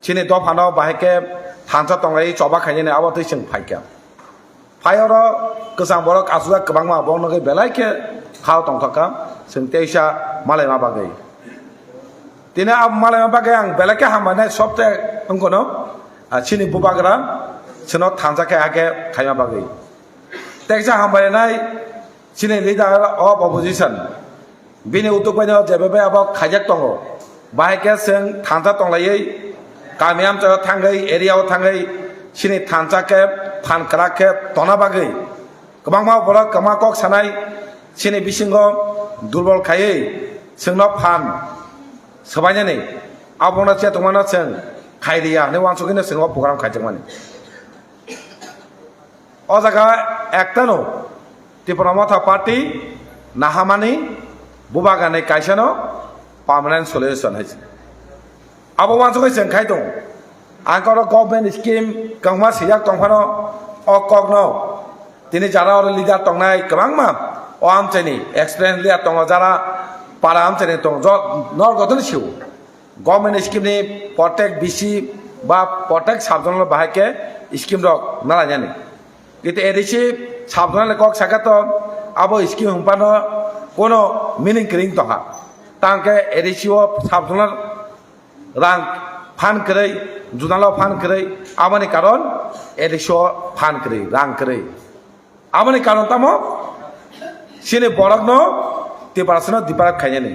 sini do phano bahike thansa tonglai choba khaini abo tui sing phaika phayoro kesang borok asuga kebangma bong nogai belaike khao tongthaka sing teisa malai ma bagai tine ab malai ma bagai ang belaike hamane sopte angkono sini bubagra sino thansa ke age khaima bagai teisa hambai nai sini leader of opposition bini utuk baino jebebe abo khajak tongo bahike sing thansa tonglai kamiam cha thangai area o thangai sini thansa ke phan kra ke tona bagai kebangma borok kama kok sanai sini bisingo durbol khai singno phan sabaina nei abona che tomana seng khairia ne wansukine singo program khaijamani o jaga ektano Tipramotha party nahamani bubagane kaisano permanent solution haise abo wansukai seng khai dong angkoro government scheme kangma siyak tongphano okogno tini jara or leader tongnai kabangma o amcheni experience leader tong jara para amcheni tong nor godon siu government scheme ni protect bc ba protect sabjonal bahake scheme rok nala jani kite edishi sabjonal kok sakato abo scheme humpano kono meaning kring toha tangke edishi o sabjonal rang phan krai junalo phan krai amani karon edishi o phan krai rang krai amani karon tamo sini borokno tiparasno diparak khaiyani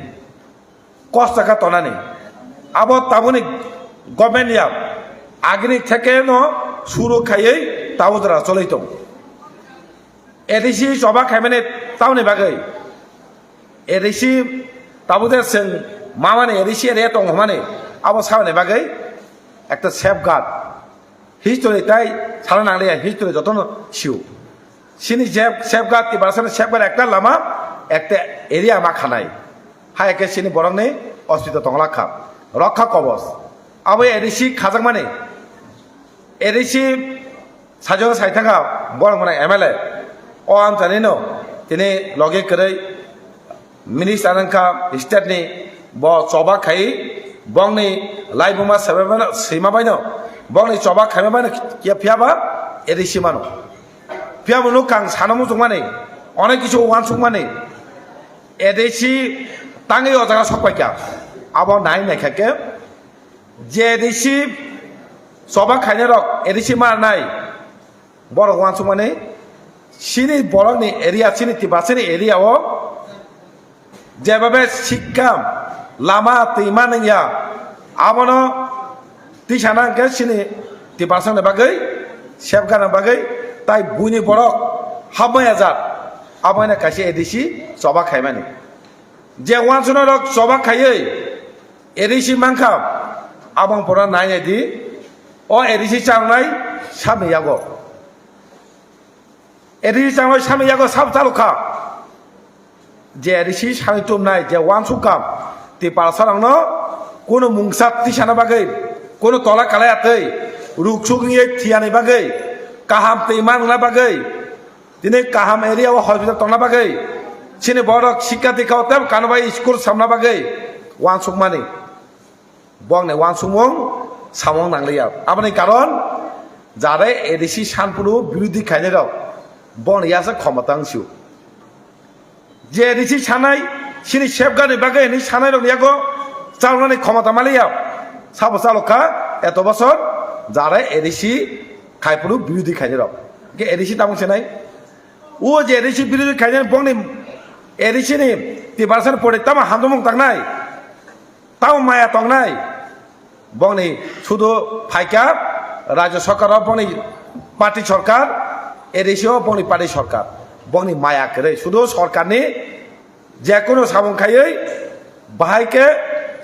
cost taka tonani abo tabuni government ya agni theke no suru khayei tabudra cholaito edishi soba khaimane tauni bagai edishi tabuder sen mamane edishi ere tong homane abo sabane bagai একটা safeguard history তাই সারা নাংলে history যত শিউ সিনি safeguard কি বাসনে safeguard একটা লামা একটা area মা খানাই high একে সিনি বরং নেই অস্তিত্ব তংলা খা রক্ষা কবচ আবো এরিসি খাজাক মানে এরিসি সাজো সাইথাকা বরং মানে এমএলএ ও আম জানিনো তিনি লগে করে মিনিস্টার খা স্টেটনি ব চবা খাই bongni laibuma sababana simabaino bongni choba khaimabaino kia phiaba edishi mano phiaba no kang sanamu jongmane onek kichu wansukmane edishi tangi o jaga sokpaika abo nai naikake je edishi choba khaine rok edishi mar nai borok wansukmane sini borokni area sini tibasini area o jebabe sikkam lama timananya abono tisana ke sini tipasang na bagai sefgana bagai tai buni borok hamai azar abona kashi edishi soba khaimani je wansuno rok soba khaiei edishi mangkha abang pora nai di o edishi changnai sami yago edishi changnai sami yago sab taluka je edishi sami tum nai je wansukam ti parasarang no kono mungsat ti sana bagai kono tola kalayatei ruksuk niye thiani bagai kaham te iman na bagai tine kaham area o hospital tona bagai sini borok shikka dikhaw tab kanbai school samna bagai wansuk mani bong ne wansumong samong nangleya abani karon jare edisi sanpuru birudhi khaine rok bon yasa khomatang siu je edisi sanai sini sefgani bagai ni sanai rok yago চালনানি ক্ষমতা মালিয়া সাবো চালকা এত বছর যারা ADC খাইপুরু বিরোধী খাইনে rock কে ADC Tamang সেনাই ও যে ADC বিরোধী খাইনে বংনি এডিসি নি 3% পড়ে তাম হামদমং তাংনাই তাও মায়া তংনাই বংনি শুধু ফাইকা রাজ্য সরকার বংনি পার্টি সরকার এডিসিও বংনি পার্টি সরকার বংনি মায়া করে শুধু সরকারনি যে কোনো সাবং খাইयै বাহাইকে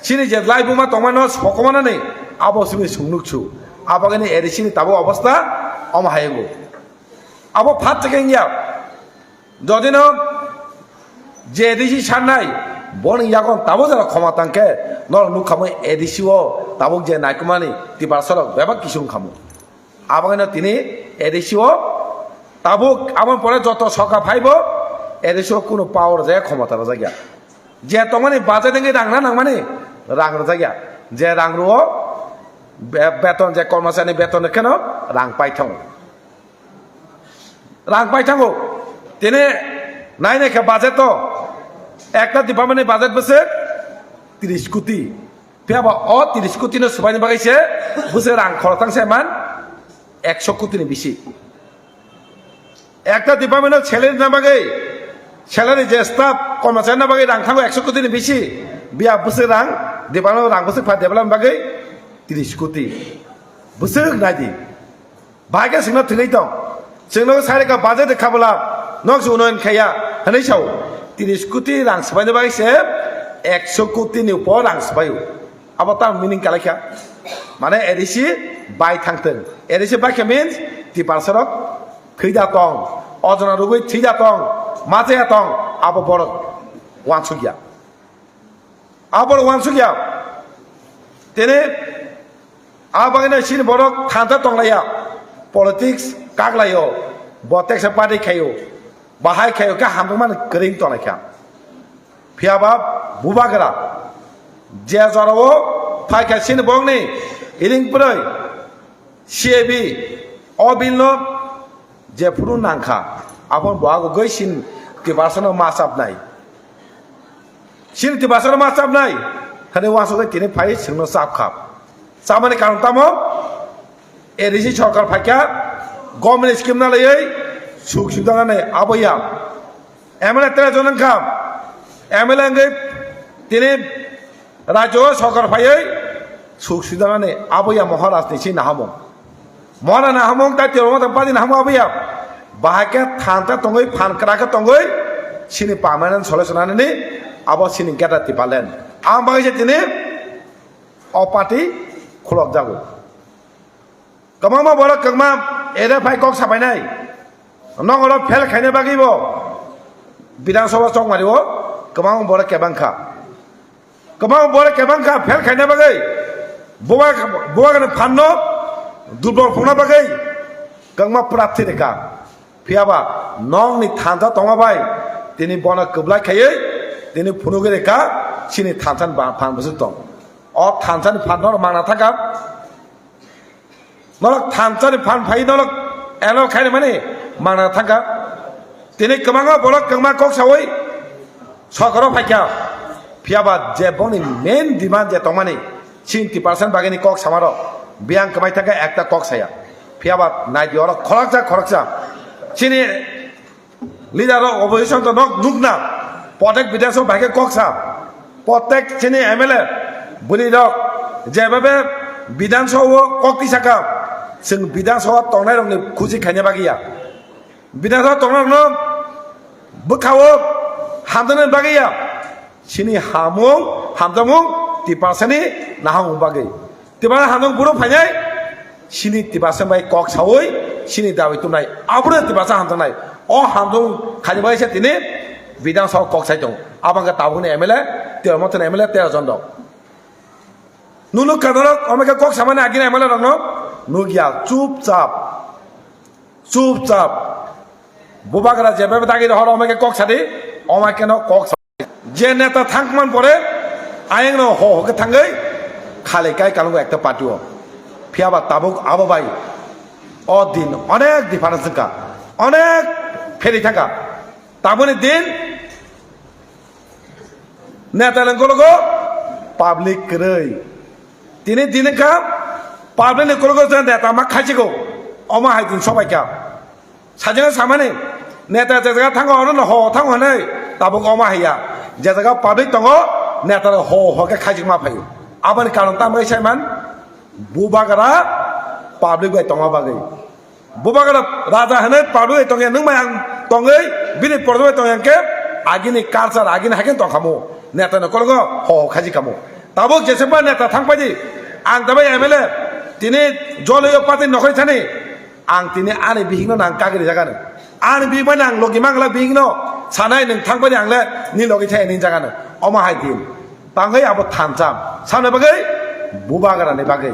sini je laibuma tongmano sokomana nei abo simi sungnukchu abagani erisini tabo অবস্থা অমহায়গো abo phat থেকে ইয়া যদিনো যে এডিসি সান্নাই বন ইয়াগন তাবো যারা ক্ষমতাঙ্কে নর নুখামো এডিসিও তাবুক যে নাইকুমানি তিবারসরক বেবা কিসুম খামো আবাগানো তিনি এডিসিও তাবুক আমন পরে যত সরকার ফাইব এডিসিও কোনো পাওয়ার যায় ক্ষমতা জায়গা যে তোমানে বাজে দেঙ্গে রাংনা নাংমানে রাংর জায়গা যে রাংরো বেতন যে কর্মচারী বেতন কেন রাং পাইথাও রাং পাইথাঙ্গো তিনি নাই নাকি বাজেট একটা ডিপার্টমেন্টের বাজেট বসে 30 কোটি পেয়াবা 30 কোটি সবাইনি বাগাইছে বুঝে রাং খরতাংছে মান 100 কোটি বেশি একটা ডিপার্টমেন্টের ছেলের না বাগাই ছেলের যে স্টাফ কর্মচারী না বাগাই রাং থাঙ্গো 100 কোটি বেশি বিয়া বুঝে রাং ডিপার্টমেন্ট রাং বসে ডেভেলপমেন্ট বাগাই 30 কোটি বুঝে নাইদি ভাইকে সিংহ থিনাই দं जोंनो सारेका बाजेट खाबला नक उन्नयन खाया हनै साव 30 कोटी रां सबायनो बायसे 100 कोटी नि ऊपर रां सबायो अब ता मिनिं कालाखा माने एरिसि बाय थांथों एरिसि बाय मीन्स ति पारसरक खैदा दं अजना रुगै थैदा दं माजेया दं अब बर वानसुगिया अब वानसुगिया तेने आबागने सिन बरक थांथा दंलाया पॉलिटिक्स कागलायो बटेक्स पार्टी खायो बाहाय खायो का हाममान करिं तनायखा फियाबा बुबागरा जे जरावो फायखा सिन बंगनि इरिं पुरै सीएबी अबिलनो जे फुरु नांखा आपन बागो गैसिन तिबासनो मासाबनाय सिन तिबासनो मासाबनाय हने वासो तिने फाय सिंनो साबखाब सामाने कारण तामो एरिसि सरकार फायखा गभर्नमेंट स्कीम ना लयै सुख सुविधा नानै आबैया एमएलए 13 जन खाम एमएलए अंगै तिने राज्य सरकार फायै सुख सुविधा नानै आबैया महाराज निसि नाहामो महाराज नाहामो ता तेरमो पादी नाहामो आबैया बाहाके थांता तंगै फानक्राका तंगै सिनि पार्मानेंट सल्यूशन नानै आबो सिनि गेटा तिपालेन आं बागैसे तिने अ पार्टी खुलब जागो कमामा बड़ कमा एरे फाइ कक साफायनाय नंगल फेल खायनो बागैबो विधानसभा चौक मारिबो कमां बड़ केबांखा फेल खायनो बागै बुवा फाननो दुर्बल फुंना बागै गंमा प्राप्ति रेखा फियाबा नंग नि थांजा तंगाबाय तिनि बना कबलाय खायै तिनि फुनुगे रेखा सिनि थांजान फान बसु दं अ थांजान फाननो मांना थाका नलक थानसानि फान फाइ नलक एलो खायनो माने मांना थांगा तिनि कमांगा बलक कमा कक सावै सरकाराव फायखा फियाबा जे बनि मेन डिमांड जे तमाने 70% बागैनि कक सामारो बियां कमाय थाका एकटा कक साया फियाबा नाइदियर खरकजा सिनि लिडार अपोजिशन तो नक नुकना प्रत्येक विधानसभा भागे कक सा प्रत्येक सिनि एमएलए बुनि दक जेबाबे विधानसभा कक तिसाका जों विधानसभा तंनाय रंनि खुजि खायनो बागैया विधानसभा तंनाय रंनो बोखावो हामदनो बागैया सिनि हामदमुं 30% नाहां बागै 30% हामदं बुरो फायनाय सिनि 30% बाय कक सावै सिनि दाबि तुमनाय आबुरो 30% हामदंनाय अ हामदं खायनो बागैसे तिनि विधानसभा कक साइ दं आबांगा ताबुनि एमएलए 13 जन दं नुनु कादरक अमेका कक सामाने आगिना एमएलए रंनो नुगिया चुपचाप बुबागरा जेबे दागि हर अमेके कक सादि अमेके न कक जे नेता थांकमान परे आयें न हके थांगै खाले काय कालंगो एकटा पार्टीओ फियाबा ताबुक आबाबाय अ दिन अनेक डिफारेंस का अनेक फेरि थाका ताबुनि दिन नेता लंगलगो पाब्लिक रै तिनि दिनका पाब्लिक लंगलगो जे नेता मा खाजिगो अमा हायदिन सबायका साजेना सामाने नेता जेगा थांगो अन ह थांगो नै ताबुक अमा हाया जेगा पाब्लिक दंगो नेता हके खाजिग मा फायो आबानि कारण तामै सायमान बुबागरा पाब्लिक बाय तंगा बागै बुबागरा राजा हनै पाब्लिक तंगे नों माय तंगै बिनि परदो तंगके आगिनि कालचार आगिनि हाकेन तंखामो नेता नकलगो ह खाजि खामो ताबुक जेसेबा नेता थांबायदि आं दाबाय एमएलए तिनि जलयो पार्टी नखै थानि आं तिनि आनि बिहिंनो नां कागिरि जागानो आनि बिबाय आं लगे मांगला बिहिंनो सानाय नों थांबायदि आंले नि लगे थाय नि जागानो अमा हायदिन बाङै आबो थानसाम सानो बागै बुबागरानि बागै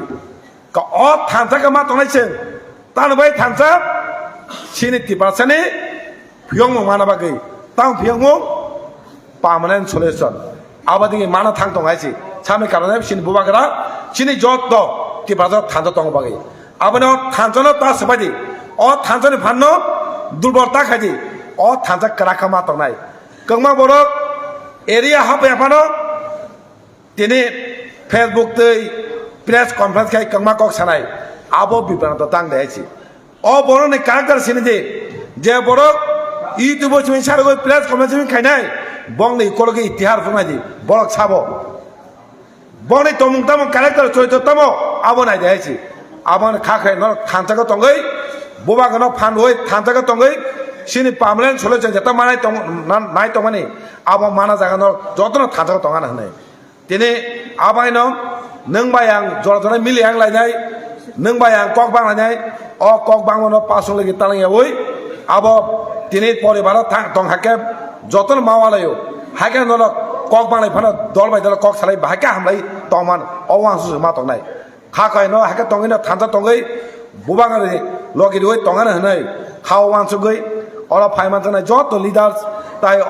का अ थानसाका मा तंनायसों तानो बाय थानसा सिनि 30% फियंमो माना बागै तां फियंमो पार्मानेंट सल्यूशन आबादिनि माना थां दंगायसि सामे कारणे सिनि बुबागरा सिनि जत ती बाजार थांजो तंग बागे आबनो थांजोनो ता सबादि अ थांजोनि फाननो दुर्बलता खादि अ थांजा कराखमा तंनाय कंगमा बरक एरिया हाप याफानो तिनि फेसबुक तै प्रेस कॉन्फ्रेंस खाय कंगमा कक सानाय आबो बिबान तो तांग देछि अ बरनि कारेक्टर सिनि जे बरक यूट्यूब सिमिन सारगो प्रेस कॉन्फ्रेंस सिमिन खायनाय बंनि इकोलॉजी इतिहास फुनादि बरक साबो बंनि तमुं तमुं कारेक्टर चरित्र तमो आबो नाय देछि आबन खाखाय न थांजागो तंगै बोबागो न फान होय थांजागो तंगै सिनि पार्मानेंट सलुशन जता मानाय तंग नाय तंगनि आबो माना जागा न जतन थांजागो तंगाना हनै तिनि आबायन नों बायां जरा जरा मिलिहां लायनाय नों बायां कक बांलायनाय अ कक बांनो पासुं लगे तालांयावै आबो तिनि परिबार तंग हाके जतन मावालायो हाके न कक बांलाय फानो दल बाय दल कक सालाय हाके हामलाय तंमान अवांसु मा तंनाय खाखाय न हाके तंगैनो थांजा तंगै बुबांगारि लगे होय तंगाना हनै हाव वांसुगै अरा फाइमान जत लिडार्स ताय